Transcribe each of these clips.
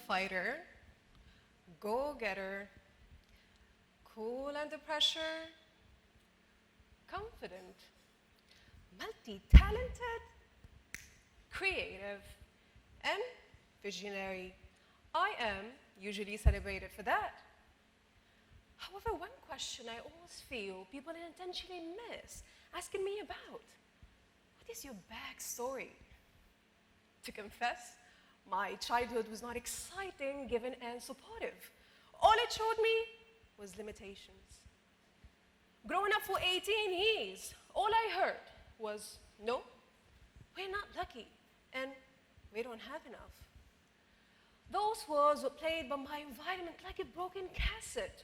fighter, go-getter, cool under pressure, confident, multi-talented, creative, and visionary. I am usually celebrated for that. However, one question I always feel people unintentionally miss asking me about: what is your backstory? To confess, my childhood was not exciting, given, and supportive. All it showed me was limitations. Growing up for 18 years, all I heard was, no, we're not lucky, and we don't have enough. Those words were played by my environment like a broken cassette.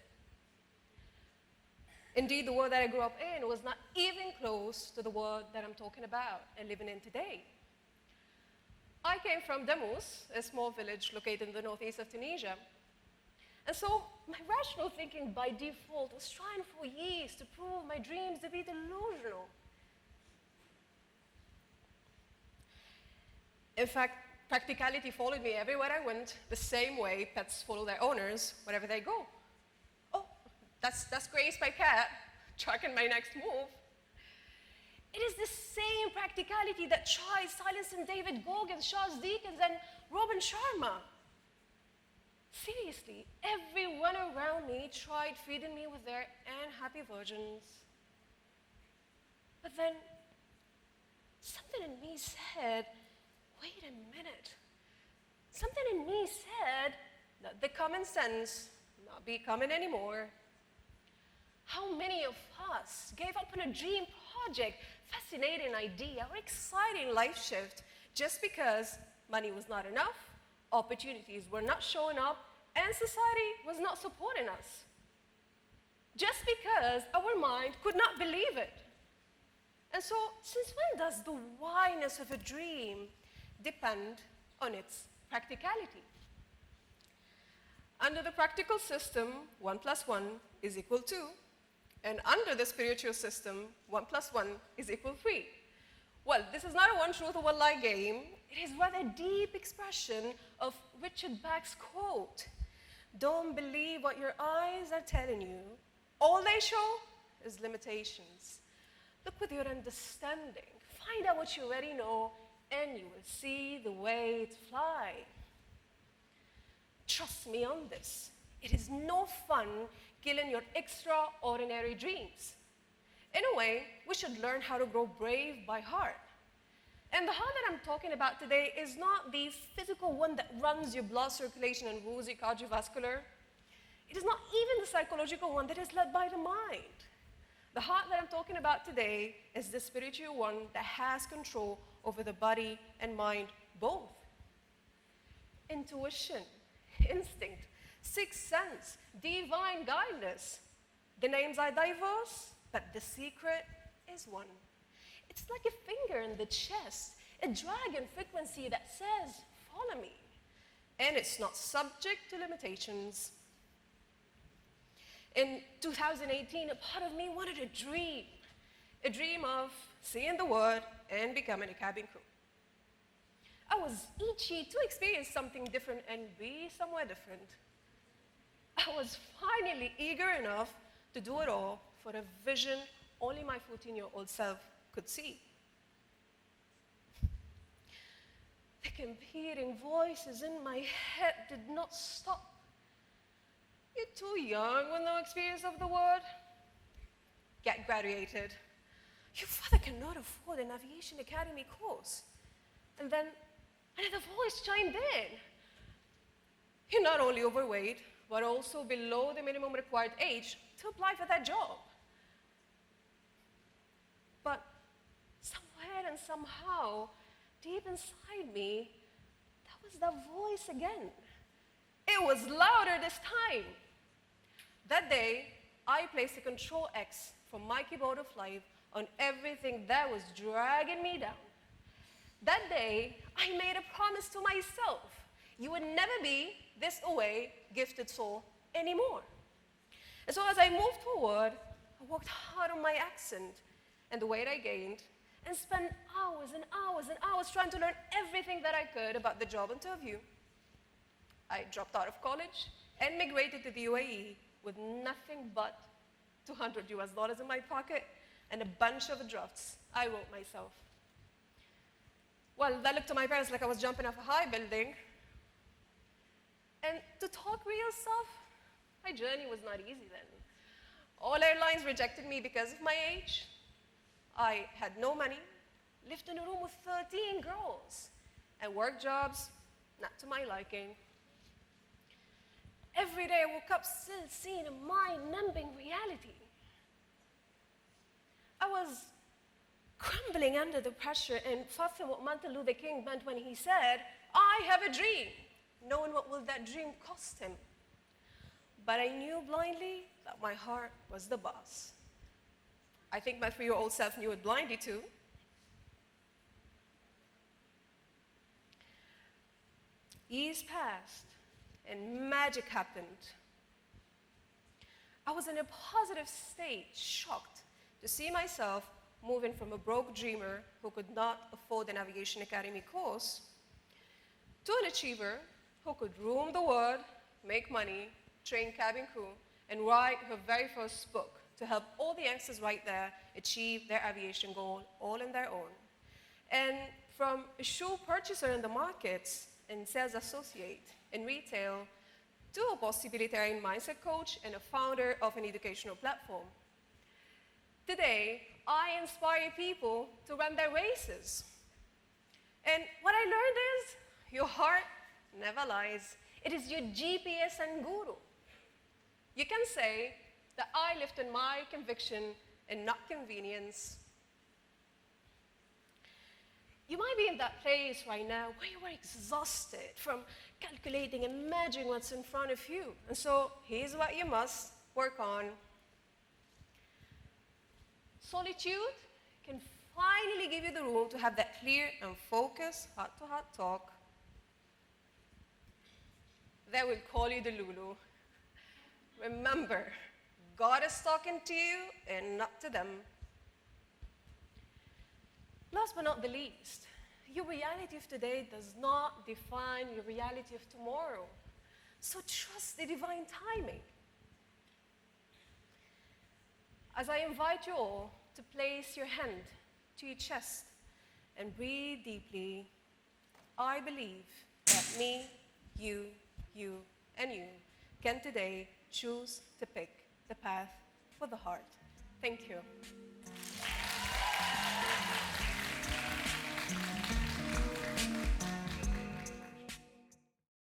Indeed, the world that I grew up in was not even close to the world that I'm talking about and living in today. I came from Damouz, a small village located in the northeast of Tunisia. And so my rational thinking by default was trying for years to prove my dreams to be delusional. In fact, practicality followed me everywhere I went, the same way pets follow their owners wherever they go. Oh, that's Grace, my cat, tracking my next move. It is the same practicality that tried silencing David Goggins, Charles Dickens, and Robin Sharma. Seriously, everyone around me tried feeding me with their unhappy versions. But then, something in me said, wait a minute. Something in me said that the common sense not be common anymore. How many of us gave up on a dream project, fascinating idea, or exciting life shift just because money was not enough, opportunities were not showing up, and society was not supporting us? Just because our mind could not believe it. And so, since when does the whyness of a dream depend on its practicality? Under the practical system, 1 + 1 is equal 2. And under the spiritual system, 1 + 1 is equal 3. Well, this is not a one truth or one lie game. It is rather a deep expression of Richard Bach's quote: "Don't believe what your eyes are telling you. All they show is limitations. Look with your understanding. Find out what you already know, and you will see the way it flies." Trust me on this. It is no fun killing your extraordinary dreams. In a way, we should learn how to grow brave by heart. And the heart that I'm talking about today is not the physical one that runs your blood circulation and rules your cardiovascular. It is not even the psychological one that is led by the mind. The heart that I'm talking about today is the spiritual one that has control over the body and mind both. Intuition, instinct, sixth sense, divine guidance. The names are diverse, but the secret is one. It's like a finger in the chest, a dragon frequency that says, follow me. And it's not subject to limitations. In 2018, a part of me wanted a dream of seeing the world and becoming a cabin crew. I was itchy to experience something different and be somewhere different. I was finally eager enough to do it all for a vision only my 14-year-old self could see. The competing voices in my head did not stop. You're too young with no experience of the world. Get graduated. Your father cannot afford an aviation academy course. And then another voice chimed in. You're not only overweight, but also below the minimum required age to apply for that job. But somewhere and somehow, deep inside me, that was that voice again. It was louder this time. That day, I placed a Control X from my keyboard of life on everything that was dragging me down. That day, I made a promise to myself. You would never be this away, gifted soul anymore. And so as I moved forward, I worked hard on my accent and the weight I gained, and spent hours and hours and hours trying to learn everything that I could about the job interview. I dropped out of college and migrated to the UAE with nothing but $200 in my pocket and a bunch of drafts I wrote myself. Well, that looked to my parents like I was jumping off a high building. And to talk real stuff, my journey was not easy then. All airlines rejected me because of my age. I had no money, lived in a room with 13 girls, and work jobs not to my liking. Every day I woke up still seeing a mind-numbing reality. I was crumbling under the pressure and fulfilling what Martin Luther King meant when he said, "I have a dream," knowing what will that dream cost him. But I knew blindly that my heart was the boss. I think my 3-year-old self knew it blindly too. Years passed and magic happened. I was in a positive state, shocked to see myself moving from a broke dreamer who could not afford an aviation academy course to an achiever who could roam the world, make money, train cabin crew, and write her very first book to help all the youngsters right there achieve their aviation goal all on their own. And from a shoe purchaser in the markets and sales associate in retail to a possibilitarian mindset coach and a founder of an educational platform. Today, I inspire people to run their races. And what I learned is, your heart never lies. It is your GPS and guru. You can say that I lived in my conviction and not convenience. You might be in that place right now where you are exhausted from calculating and imagining what's in front of you. And so here's what you must work on. Solitude can finally give you the room to have that clear and focused heart-to-heart talk. They will call you the Lulu. Remember, God is talking to you and not to them. Last but not the least, your reality of today does not define your reality of tomorrow. So trust the divine timing. As I invite you all to place your hand to your chest and breathe deeply, I believe that me, you, and you can today choose to pick the path for the heart. Thank you.